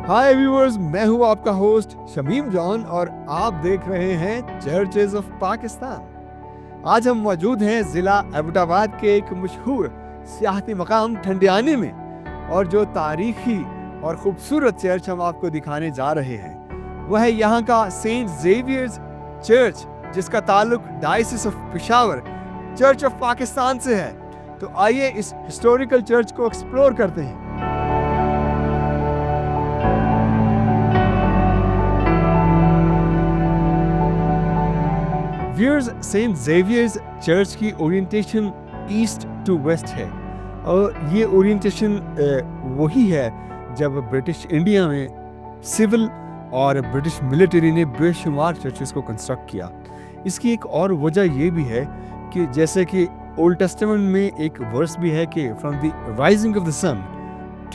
हाय viewers, मैं हूं आपका होस्ट शमीम जॉन और आप देख रहे हैं चर्चेज ऑफ पाकिस्तान। आज हम मौजूद हैं ज़िला एबटाबाद के एक मशहूर सियाहती मकाम ठंडियानी में, और जो तारीखी और खूबसूरत चर्च हम आपको दिखाने जा रहे हैं वह है यहाँ का सेंट जेवियर्स चर्च, जिसका ताल्लुक diocese of Peshawar church of Pakistan से है। तो आइए इस हिस्टोरिकल चर्च को एक्सप्लोर करते हैं। व्यूअर्स, सेंट जेवियर्स चर्च की ओरिएंटेशन ईस्ट टू वेस्ट है, और ये ओरिएंटेशन वही है जब ब्रिटिश इंडिया में सिविल और ब्रिटिश मिलिट्री ने बेशुमार चर्चेस को कंस्ट्रक्ट किया। इसकी एक और वजह ये भी है कि जैसे कि ओल्ड टेस्टामेंट में एक वर्स भी है कि from the rising of the sun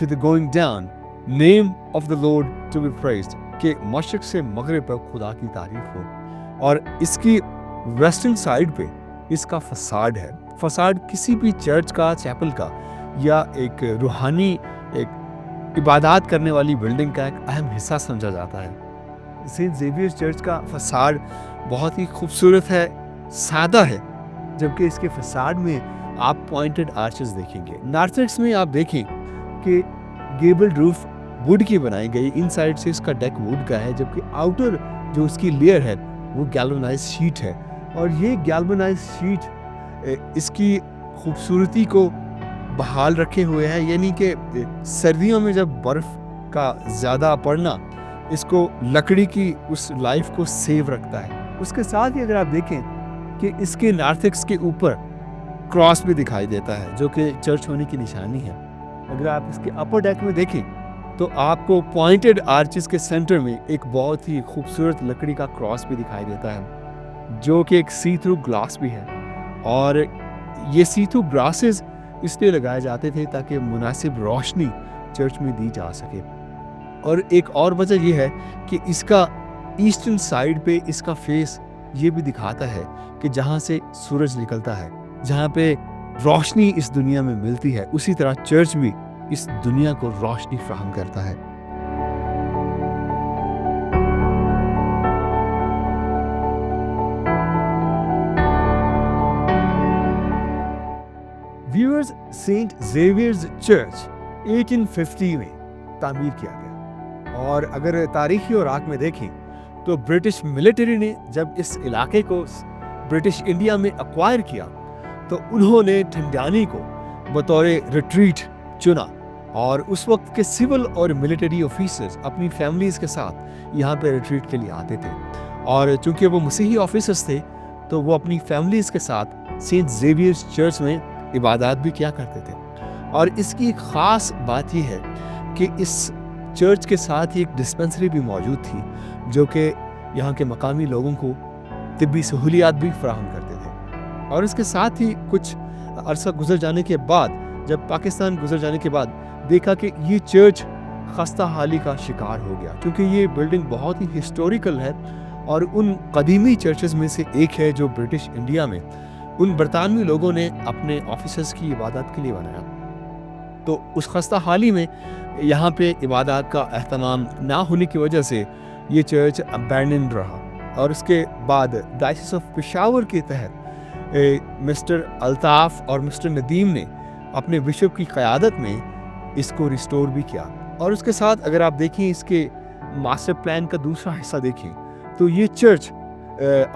to the going down name of the Lord to be praised, कि मशरिक से मगरिब तक खुदा की तारीफ हो। और इसकी वेस्टर्न साइड पे इसका फसाड है। फसाड किसी भी चर्च का, चैपल का या एक रूहानी, एक इबादत करने वाली बिल्डिंग का एक अहम हिस्सा समझा जाता है। सेंट जेवियर्स चर्च का फसाड बहुत ही खूबसूरत है, सादा है, जबकि इसके फसाड में आप पॉइंटेड आर्चेस देखेंगे। नार्थक्स में आप देखें कि गेबल्ड रूफ वुड की बनाई गई, इन साइड से इसका डेक वुड का है, जबकि आउटर जो उसकी लेयर है वो गैल्वेनाइज्ड शीट है। और ये गैल्वेनाइज्ड शीट इसकी खूबसूरती को बहाल रखे हुए है, यानी कि सर्दियों में जब बर्फ़ का ज़्यादा पड़ना इसको लकड़ी की उस लाइफ को सेव रखता है। उसके साथ ही अगर आप देखें कि इसके नार्थक्स के ऊपर क्रॉस भी दिखाई देता है, जो कि चर्च होने की निशानी है। अगर आप इसके अपर डेक में देखें तो आपको पॉइंटेड आर्चेस के सेंटर में एक बहुत ही खूबसूरत लकड़ी का क्रॉस भी दिखाई देता है, जो कि एक सी थ्रू ग्लास भी है। और ये सी थ्रू ग्लासेस इसलिए लगाए जाते थे ताकि मुनासिब रोशनी चर्च में दी जा सके। और एक और वजह यह है कि इसका ईस्टर्न साइड पे इसका फेस ये भी दिखाता है कि जहाँ से सूरज निकलता है, जहाँ पे रोशनी इस दुनिया में मिलती है, उसी तरह चर्च भी इस दुनिया को रोशनी फराहम करता है। व्यूअर्स, सेंट जेवियर्स चर्च 1850 में तामीर किया गया, और अगर तारीखी औराक में देखें तो ब्रिटिश मिलिट्री ने जब इस इलाके को ब्रिटिश इंडिया में एक्वायर किया तो उन्होंने ठंडियानी को बतौर रिट्रीट चुना, और उस वक्त के सिविल और मिलिट्री ऑफिसर्स अपनी फैमिलीज के साथ यहाँ पे रिट्रीट के लिए आते थे। और चूंकि वो मसीही ऑफिसर्स थे तो वो अपनी फैमिलीज के साथ सेंट जेवियर्स चर्च में इबादत भी किया करते थे। और इसकी एक ख़ास बात यह है कि इस चर्च के साथ ही एक डिस्पेंसरी भी मौजूद थी, जो कि यहाँ के मकामी लोगों को तिब्बी सहूलियात भी फराहम करते थे। और इसके साथ ही कुछ अरसा गुजर जाने के बाद, जब पाकिस्तान गुजर जाने के बाद देखा कि ये चर्च खस्ता हाली का शिकार हो गया, क्योंकि ये बिल्डिंग बहुत ही हिस्टोरिकल है और उन कदीमी चर्चेस में से एक है जो ब्रिटिश इंडिया में उन बरतानवी लोगों ने अपने ऑफिसर्स की इबादत के लिए बनाया। तो उस खस्ता हाली में यहाँ पे इबादत का एहतमाम ना होने की वजह से ये चर्च अबैंडन रहा। और उसके बाद डायसिस ऑफ पेशावर के तहत मिस्टर अल्ताफ़ और मिस्टर नदीम ने अपने बिशप की क़यादत में इसको रिस्टोर भी किया। और उसके साथ अगर आप देखें इसके मास्टर प्लान का दूसरा हिस्सा देखें तो ये चर्च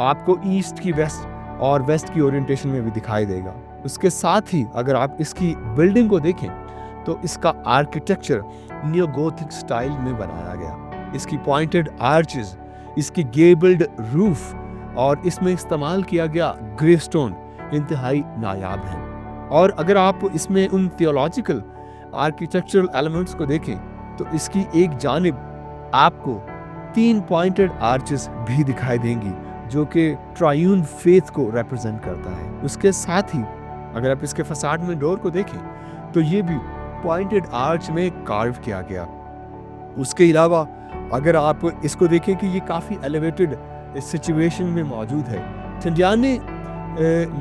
आपको ईस्ट की वेस्ट और वेस्ट की ओरिएंटेशन में भी दिखाई देगा। उसके साथ ही अगर आप इसकी बिल्डिंग को देखें तो इसका आर्किटेक्चर नियो गोथिक स्टाइल में बनाया गया। इसकी पॉइंटेड आर्चेस, इसकी गेबल्ड रूफ और इसमें इस्तेमाल किया गया ग्रे स्टोन इंतहाई नायाब है। और अगर आप इसमें उन थियोलॉजिकल आर्किटेक्चरल एलिमेंट्स को देखें तो इसकी एक जानिब आपको 3 पॉइंटेड आर्चेस भी दिखाई देंगी, जो कि ट्रायून फेथ को रिप्रेजेंट करता है। उसके साथ ही अगर आप इसके फसाड में डोर को देखें तो ये भी पॉइंटेड आर्च में कार्व किया गया। उसके अलावा अगर आप इसको देखें कि ये काफ़ी एलिवेटेड सिचुएशन में मौजूद है। ठंडियानी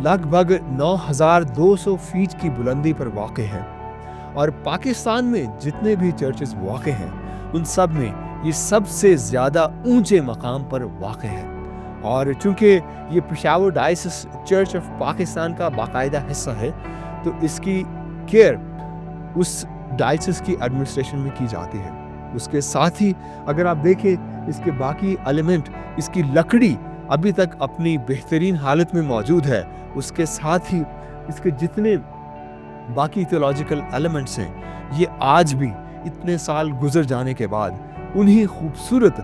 लगभग 9,200 फीट की बुलंदी पर वाक़ है, और पाकिस्तान में जितने भी चर्चेस वाक़ हैं उन सब में ये सबसे ज़्यादा ऊंचे मकाम पर वाक़ है। और चूँकि ये Peshawar diocese church of Pakistan का बाकायदा हिस्सा है, तो इसकी केयर उस डायसिस की एडमिनिस्ट्रेशन में की जाती है। उसके साथ ही अगर आप देखें इसके बाकी एलिमेंट, इसकी लकड़ी अभी तक अपनी बेहतरीन हालत में मौजूद है। उसके साथ ही इसके जितने बाकी थियोलॉजिकल एलिमेंट्स हैं, ये आज भी इतने साल गुजर जाने के बाद उन्हीं खूबसूरत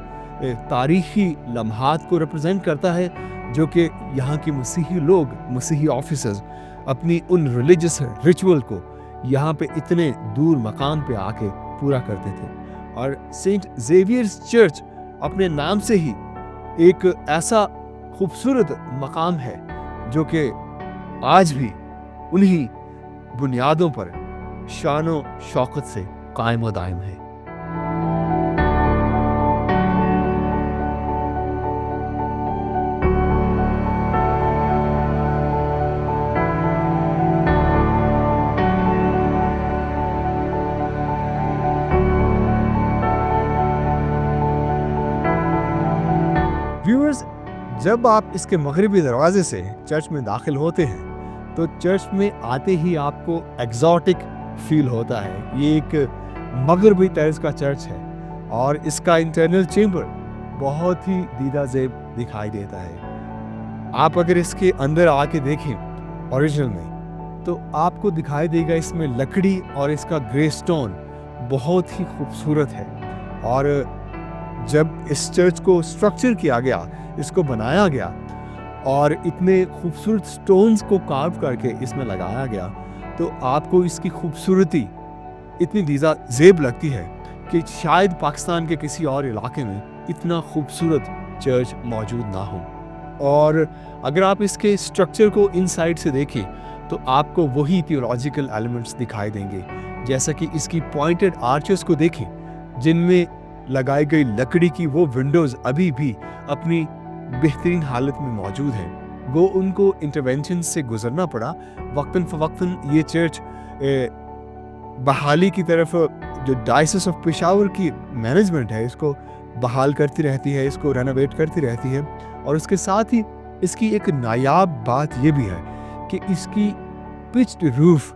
तारीखी लम्हात को रिप्रेजेंट करता है जो कि यहाँ के मसीही लोग, मसीही ऑफिसर्स अपनी उन रिलीजियस रिचुअल को यहाँ पे इतने दूर मकाम पे आके पूरा करते थे। और सेंट ज़ेवियर्स चर्च अपने नाम से ही एक ऐसा खूबसूरत मकाम है जो कि आज भी उन्हीं बुनियादों पर शानो शौकत से कायम व दायम है। व्यूअर्स, जब आप इसके मगरिबी दरवाजे से चर्च में दाखिल होते हैं तो चर्च में आते ही आपको एग्जॉटिक फील होता है। ये एक मगरबी तर्ज का चर्च है और इसका इंटरनल चेंबर बहुत ही दीदा ज़ेब दिखाई देता है। आप अगर इसके अंदर आके देखें ओरिजिनल में, तो आपको दिखाई देगा इसमें लकड़ी और इसका ग्रे स्टोन बहुत ही खूबसूरत है। और जब इस चर्च को स्ट्रक्चर किया गया, इसको बनाया गया और इतने खूबसूरत स्टोन्स को कार्व करके इसमें लगाया गया, तो आपको इसकी खूबसूरती इतनी दीदा ज़ेब लगती है कि शायद पाकिस्तान के किसी और इलाके में इतना खूबसूरत चर्च मौजूद ना हो। और अगर आप इसके स्ट्रक्चर को इनसाइड से देखें तो आपको वही थियोलॉजिकल एलिमेंट्स दिखाई देंगे, जैसा कि इसकी पॉइंटेड आर्चेस को देखें जिनमें लगाई गई लकड़ी की वो विंडोज़ अभी भी अपनी बेहतरीन हालत में मौजूद हैं। वो उनको इंटरवेंशन से गुजरना पड़ा। वक्तन फ़वक्तन ये चर्च बहाली की तरफ जो डायसिस ऑफ पेशावर की मैनेजमेंट है इसको बहाल करती रहती है, इसको रेनोवेट करती रहती है। और उसके साथ ही इसकी एक नायाब बात ये भी है कि इसकी पिच्ड रूफ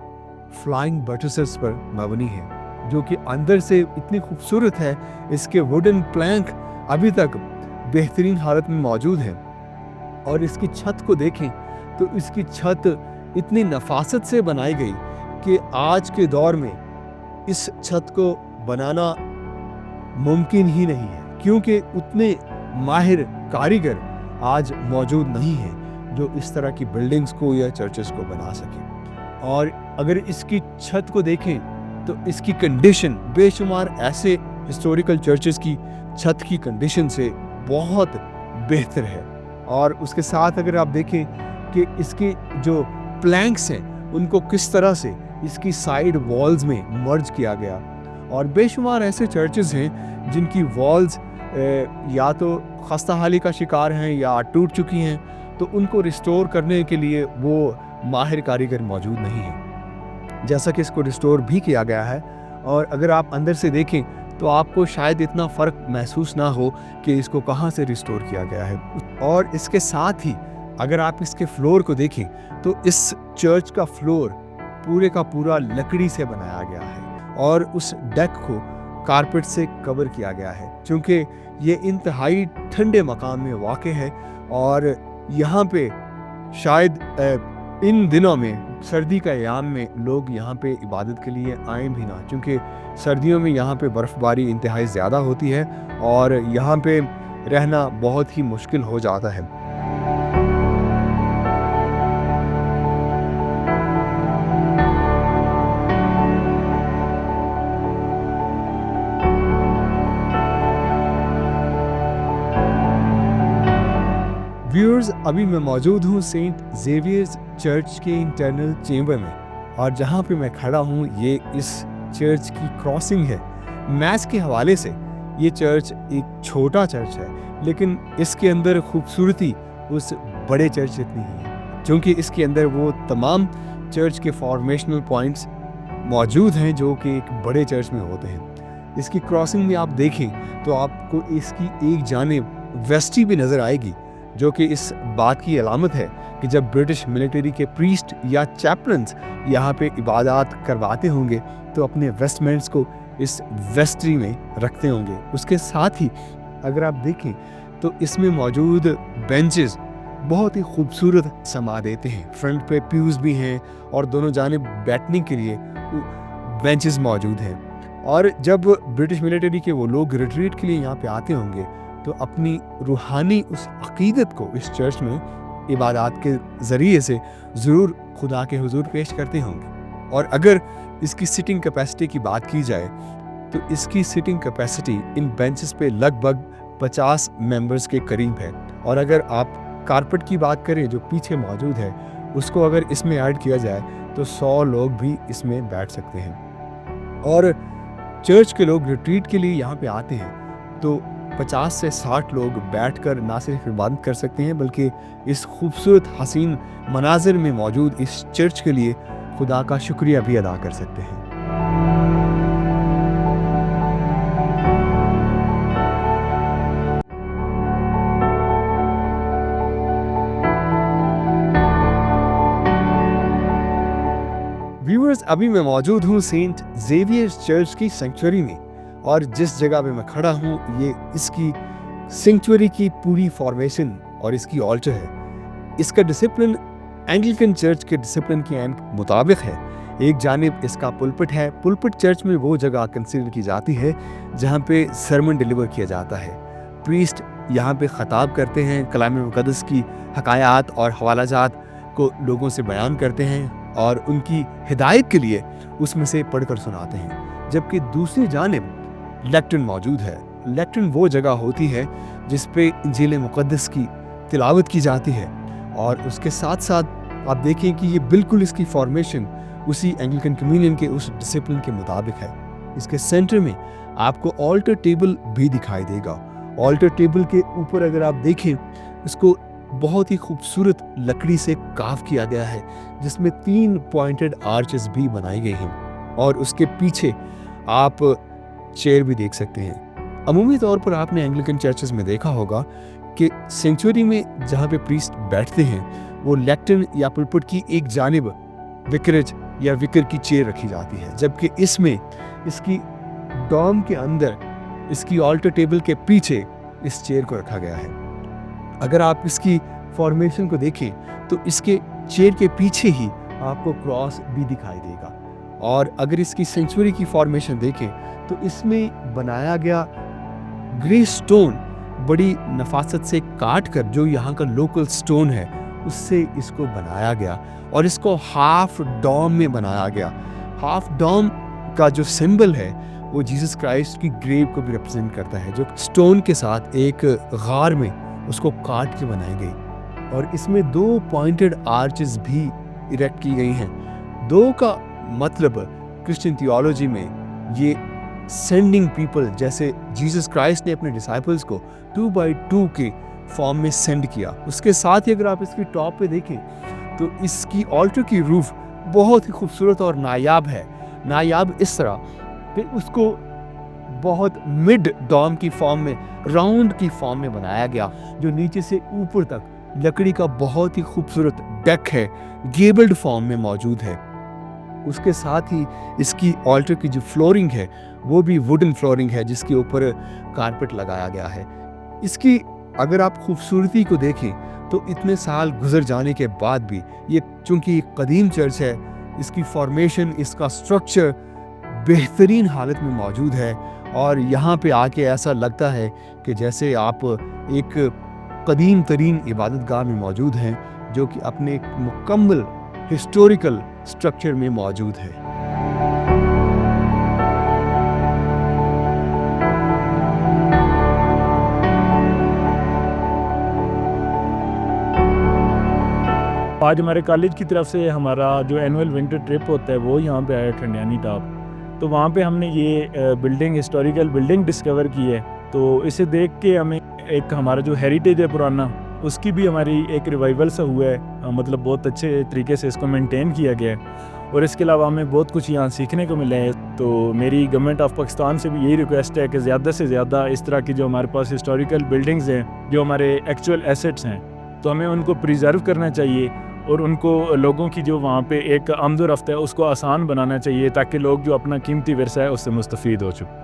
फ्लाइंग बटरसेस पर मबनी है, जो कि अंदर से इतनी खूबसूरत है। इसके वुडन प्लैंक अभी तक बेहतरीन हालत में मौजूद है। और इसकी छत को देखें तो इसकी छत इतनी नफासत से बनाई गई कि आज के दौर में इस छत को बनाना मुमकिन ही नहीं है, क्योंकि उतने माहिर कारीगर आज मौजूद नहीं हैं जो इस तरह की बिल्डिंग्स को या चर्चेस को बना सकें। और अगर इसकी छत को देखें तो इसकी कंडीशन बेशुमार ऐसे हिस्टोरिकल चर्चेस की छत की कंडीशन से बहुत बेहतर है। और उसके साथ अगर आप देखें कि इसके जो प्लैंक्स हैं उनको किस तरह से इसकी साइड वॉल्स में मर्ज किया गया। और बेशुमार ऐसे चर्चेस हैं जिनकी वॉल्स या तो खस्ता हाली का शिकार हैं या टूट चुकी हैं, तो उनको रिस्टोर करने के लिए वो माहिर कारीगर मौजूद नहीं हैं, जैसा कि इसको रिस्टोर भी किया गया है। और अगर आप अंदर से देखें तो आपको शायद इतना फ़र्क महसूस ना हो कि इसको कहाँ से रिस्टोर किया गया है। और इसके साथ ही अगर आप इसके फ्लोर को देखें तो इस चर्च का फ्लोर पूरे का पूरा लकड़ी से बनाया गया है और उस डेक को कारपेट से कवर किया गया है, क्योंकि ये इंतहाई ठंडे मकाम में वाक़ है। और यहाँ पे शायद इन दिनों में सर्दी का अयाम में लोग यहाँ पे इबादत के लिए आए भी ना, क्योंकि सर्दियों में यहाँ पे बर्फ़बारी इंतहाई ज़्यादा होती है और यहाँ पे रहना बहुत ही मुश्किल हो जाता है। व्यूअर्स, अभी मैं मौजूद हूँ सेंट ज़ेवियर्स चर्च के इंटरनल चेंबर में, और जहाँ पे मैं खड़ा हूँ ये इस चर्च की क्रॉसिंग है। मैच के हवाले से ये चर्च एक छोटा चर्च है, लेकिन इसके अंदर खूबसूरती उस बड़े चर्च जितनी ही है, क्योंकि इसके अंदर वो तमाम चर्च के फॉर्मेशनल पॉइंट्स मौजूद हैं जो कि एक बड़े चर्च में होते हैं। इसकी क्रॉसिंग में आप देखें तो आपको इसकी एक जानिब वेस्टी भी नज़र आएगी, जो कि इस बात की अलामत है कि जब ब्रिटिश मिलिट्री के प्रीस्ट या चैपलन्स यहाँ पे इबादत करवाते होंगे तो अपने वेस्टमेंट्स को इस वेस्ट्री में रखते होंगे। उसके साथ ही अगर आप देखें तो इसमें मौजूद बेंचेस बहुत ही खूबसूरत समा देते हैं। फ्रंट पे प्यूज भी हैं और दोनों जानिब बैठने के लिए बेंचेस मौजूद हैं। और जब ब्रिटिश मिलिट्री के वो लोग रिट्रीट के लिए यहाँ पे आते होंगे तो अपनी रूहानी उस अकीदत को इस चर्च में इबादत के ज़रिए से ज़रूर खुदा के हुजूर पेश करते होंगे। और अगर इसकी सिटिंग कैपेसिटी की बात की जाए तो इसकी सिटिंग कैपेसिटी इन बेंचेस पे लगभग 50 मेंबर्स के करीब है। और अगर आप कारपेट की बात करें जो पीछे मौजूद है, उसको अगर इसमें ऐड किया जाए तो 100 लोग भी इसमें बैठ सकते हैं। और चर्च के लोग रिट्रीट के लिए यहाँ पे आते हैं तो 50 से 60 लोग बैठकर ना सिर्फ इबादत कर सकते हैं बल्कि इस खूबसूरत हसीन मनाजिर में मौजूद इस चर्च के लिए खुदा का शुक्रिया भी अदा कर सकते हैं। व्यूअर्स, अभी मैं मौजूद हूँ सेंट जेवियर्स चर्च की सेंचुरी में, और जिस जगह पे मैं खड़ा हूँ ये इसकी सेंचुरी की पूरी फॉर्मेशन और इसकी ऑल्टर है। इसका डिसिप्लिन एंग्लिकन चर्च के डिसिप्लिन के मुताबिक है। एक जानिब इसका पुलपिट है। पुलपिट चर्च में वो जगह कंसीडर की जाती है जहाँ पे सरमन डिलीवर किया जाता है। प्रीस्ट यहाँ पे खताब करते हैं, कलाम मुक़द्दस की हकायात और हवालाजात को लोगों से बयान करते हैं और उनकी हिदायत के लिए उसमें से पढ़कर सुनाते हैं। जबकि दूसरी जानिब लेक्टर्न मौजूद है। लेक्टर्न वो जगह होती है जिस पे इंजील मुक़द्दस की तिलावत की जाती है। और उसके साथ साथ आप देखें कि ये बिल्कुल इसकी फॉर्मेशन उसी एंग्लिकन कम्युनियन के उस डिसिप्लिन के मुताबिक है। इसके सेंटर में आपको ऑल्टर टेबल भी दिखाई देगा। ऑल्टर टेबल के ऊपर अगर आप देखें, इसको बहुत ही खूबसूरत लकड़ी से काफ किया गया है जिसमें 3 पॉइंटेड आर्चेस भी बनाई गई हैं। और उसके पीछे आप चेयर भी देख सकते हैं। अमूमी तौर पर आपने एंग्लिकन चर्चेस में देखा होगा कि सेंचुरी में जहाँ पे प्रीस्ट बैठते हैं वो लेक्टर्न या पुलपिट की एक जानिब विकरेज या विकर की चेयर रखी जाती है, जबकि इसमें इसकी डॉम के अंदर इसकी ऑल्टर टेबल के पीछे इस चेयर को रखा गया है। अगर आप इसकी फॉर्मेशन को देखें तो इसके चेयर के पीछे ही आपको क्रॉस भी दिखाई देगा। और अगर इसकी सेंचुरी की फॉर्मेशन देखें तो इसमें बनाया गया ग्रे स्टोन बड़ी नफासत से काट कर, जो यहाँ का लोकल स्टोन है उससे इसको बनाया गया और इसको हाफ डॉम में बनाया गया। हाफ डॉम का जो सिंबल है वो जीसस क्राइस्ट की ग्रेव को भी रिप्रेजेंट करता है, जो स्टोन के साथ एक गार में उसको काट के बनाई गई। और इसमें 2 पॉइंटेड आर्चेस भी इरेक्ट की गई हैं। 2 का मतलब क्रिश्चियन थियोलॉजी में ये सेंडिंग पीपल, जैसे जीसस क्राइस्ट ने अपने डिसाइपल्स को 2 by 2 के फॉर्म में सेंड किया। उसके साथ ही अगर आप इसकी टॉप पे देखें तो इसकी ऑल्टर की रूफ बहुत ही खूबसूरत और नायाब है। नायाब इस तरह कि उसको बहुत मिड डॉम की फॉर्म में, राउंड की फॉर्म में बनाया गया, जो नीचे से ऊपर तक लकड़ी का बहुत ही खूबसूरत डेक है, गेबल्ड फॉर्म में मौजूद है। उसके साथ ही इसकी ऑल्टर की जो फ्लोरिंग है वो भी वुडन फ्लोरिंग है जिसके ऊपर कारपेट लगाया गया है। इसकी अगर आप खूबसूरती को देखें तो इतने साल गुजर जाने के बाद भी ये चूंकि एक कदीम चर्च है, इसकी फॉर्मेशन, इसका स्ट्रक्चर बेहतरीन हालत में मौजूद है। और यहाँ पे आके ऐसा लगता है कि जैसे आप एक कदीम तरीन इबादत गाह में मौजूद हैं, जो कि अपने एक मुकम्मल हिस्टोरिकल स्ट्रक्चर में मौजूद है। आज हमारे कॉलेज की तरफ से हमारा जो एनुअल विंटर ट्रिप होता है वो यहाँ पे आया ठंडियानी टॉप। तो वहाँ पे हमने ये बिल्डिंग, हिस्टोरिकल बिल्डिंग डिस्कवर की है। तो इसे देख के हमें एक हमारा जो हेरिटेज है पुराना, उसकी भी हमारी एक रिवाइवल सा हुआ है। मतलब बहुत अच्छे तरीके से इसको मेंटेन किया गया है। اور اس کے علاوہ ہمیں بہت کچھ یہاں سیکھنے کو ملے ہیں. تو میری گورنمنٹ آف پاکستان سے بھی یہی ریکویسٹ ہے کہ زیادہ سے زیادہ اس طرح کی جو ہمارے پاس ہسٹوریکل بلڈنگز ہیں, جو ہمارے ایکچوئل ایسٹس ہیں, تو ہمیں ان کو پریزرو کرنا چاہیے اور ان کو لوگوں کی جو وہاں پہ ایک آمد و رفت ہے اس کو آسان بنانا چاہیے تاکہ لوگ جو اپنا قیمتی ورثہ ہے اس سے مستفید ہو چکے.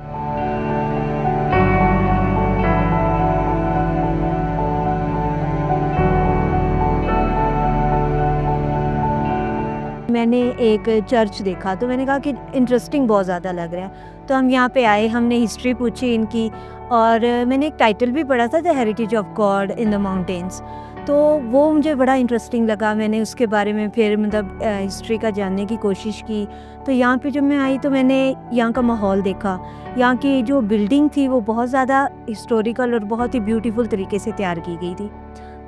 میں نے ایک چرچ دیکھا تو میں نے کہا کہ انٹرسٹنگ بہت زیادہ لگ رہا ہے, تو ہم یہاں پہ آئے, ہم نے ہسٹری پوچھی ان کی, اور میں نے ایک ٹائٹل بھی پڑھا تھا, the heritage of God in the mountains, تو وہ مجھے بڑا انٹرسٹنگ لگا. میں نے اس کے بارے میں پھر مطلب ہسٹری کا جاننے کی کوشش کی. تو یہاں پہ جب میں آئی تو میں نے یہاں کا ماحول دیکھا. یہاں کی جو بلڈنگ تھی وہ بہت زیادہ ہسٹوریکل اور بہت ہی بیوٹیفل طریقے سے تیار کی گئی تھی.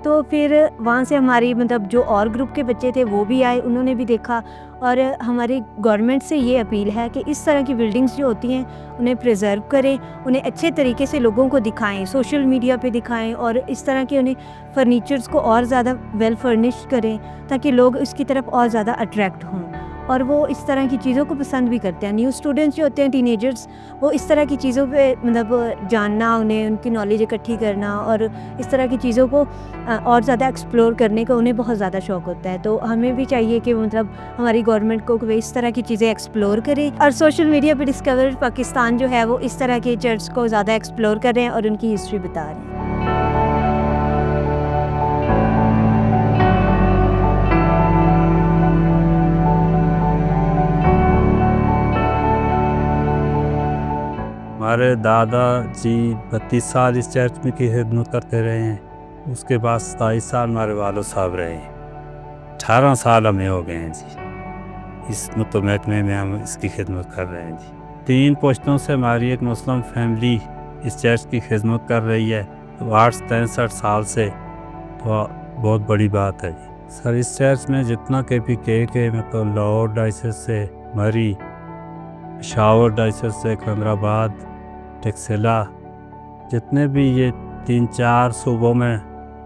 تو پھر وہاں سے ہماری مطلب جو اور گروپ کے بچے تھے وہ بھی آئے, انہوں نے بھی دیکھا. اور ہماری گورنمنٹ سے یہ اپیل ہے کہ اس طرح کی بلڈنگز جو ہوتی ہیں انہیں پریزرو کریں, انہیں اچھے طریقے سے لوگوں کو دکھائیں, سوشل میڈیا پہ دکھائیں, اور اس طرح کے انہیں فرنیچرز کو اور زیادہ ویل فرنش کریں تاکہ لوگ اس کی طرف اور زیادہ اٹریکٹ ہوں, اور وہ اس طرح کی چیزوں کو پسند بھی کرتے ہیں. نیو اسٹوڈنٹس جو ہوتے ہیں, ٹین ایجرز, وہ اس طرح کی چیزوں پہ مطلب جاننا, انہیں ان کی نالج اکٹھی کرنا اور اس طرح کی چیزوں کو اور زیادہ ایکسپلور کرنے کا انہیں بہت زیادہ شوق ہوتا ہے. تو ہمیں بھی چاہیے کہ مطلب ہماری گورنمنٹ کو کہ اس طرح کی چیزیں ایکسپلور کرے, اور سوشل میڈیا پہ ڈسکور پاکستان جو ہے وہ اس طرح کے چرچ کو زیادہ ایکسپلور کر رہے ہیں اور ان کی ہسٹری بتا رہے ہیں. ہمارے دادا جی 32 سال اس چرچ میں کی خدمت کرتے رہے ہیں. اس کے بعد 27 سال ہمارے والد صاحب رہے ہیں. 18 سال ہمیں ہو گئے ہیں جی اس محکمے میں ہم اس کی خدمت کر رہے ہیں جی. 3 پشتوں سے ہماری ایک مسلم فیملی اس چرچ کی خدمت کر رہی ہے 63 سال سے, تو بہت بڑی بات ہے جی. سر اس چرچ میں جتنا KPK مطلب لاہور ڈائسس سے مری, پشاور ڈائسس سے سکندرآباد, ٹکسلا, جتنے بھی یہ 3-4 صوبوں میں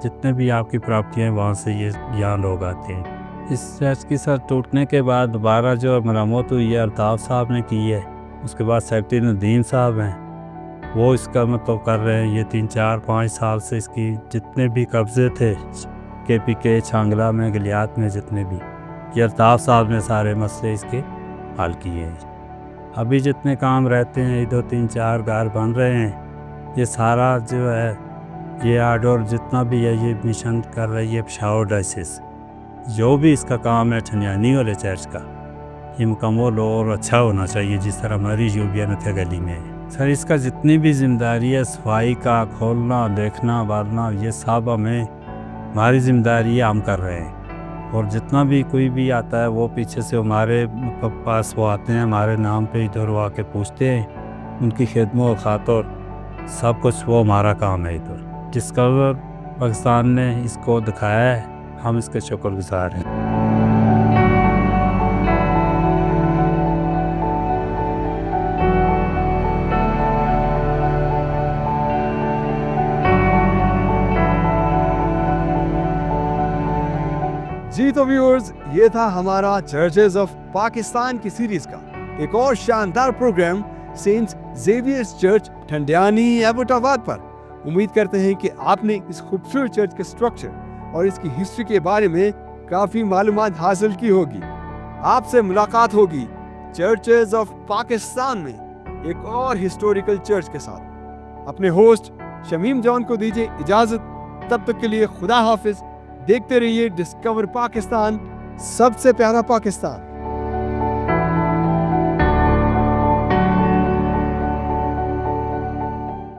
جتنے بھی آپ کی پراپرٹیاں ہیں وہاں سے یہاں لوگ آتے ہیں. اس چرچ کی سر ٹوٹنے کے بعد دوبارہ جو مرمت ہوئی ہے الطاف صاحب نے کی ہے, اس کے بعد سیکرٹری ندیم صاحب ہیں, وہ اس کا مطلب کر رہے ہیں. یہ 3-4-5 سال سے اس کی جتنے بھی قبضے تھے KPK چھانگلہ میں, گلیات میں, جتنے بھی, یہ الطاف صاحب نے سارے مسئلے اس کے حل کیے ہیں. ابھی جتنے کام رہتے ہیں, 2-3-4 گھر بن رہے ہیں, یہ سارا جو ہے یہ آرڈر جتنا بھی ہے یہ مشن کر رہی ہے پشاور ڈائسس. جو بھی اس کا کام ہے ٹھنیانی والے چرچ کا, یہ مکمل اور اچھا ہونا چاہیے جس طرح ہماری یوبیا نتھیا گلی میں ہے. سر اس کا جتنی بھی ذمہ داری ہے, صفائی کا, کھولنا, دیکھنا, بالنا, یہ سب ہماری ذمہ داری ہے, ہم کر رہے ہیں. اور جتنا بھی کوئی بھی آتا ہے وہ پیچھے سے ہمارے پاس وہ آتے ہیں, ہمارے نام پہ ادھر وہ آ کے پوچھتے ہیں, ان کی خدمت و خاطر سب کچھ وہ ہمارا کام ہے. ادھر جس قدر پاکستان نے اس کو دکھایا ہے, ہم اس کے شکر گزار ہیں. جی تو ویورز, یہ تھا ہمارا چرچز آف پاکستان کی سیریز کا ایک اور شاندار پروگرام سینٹ زیویئرز چرچ ٹھنڈیانی ایبٹ آباد پر. امید کرتے ہیں کہ آپ نے اس خوبصورت چرچ کے سٹرکچر اور اس کی ہسٹری کے بارے میں کافی معلومات حاصل کی ہوگی. آپ سے ملاقات ہوگی چرچز آف پاکستان میں ایک اور ہسٹوریکل چرچ کے ساتھ. اپنے ہوسٹ شمیم جان کو دیجیے اجازت, تب تک کے لیے خدا حافظ. دیکھتے رہیے ڈسکور پاکستان, سب سے پیارا پاکستان.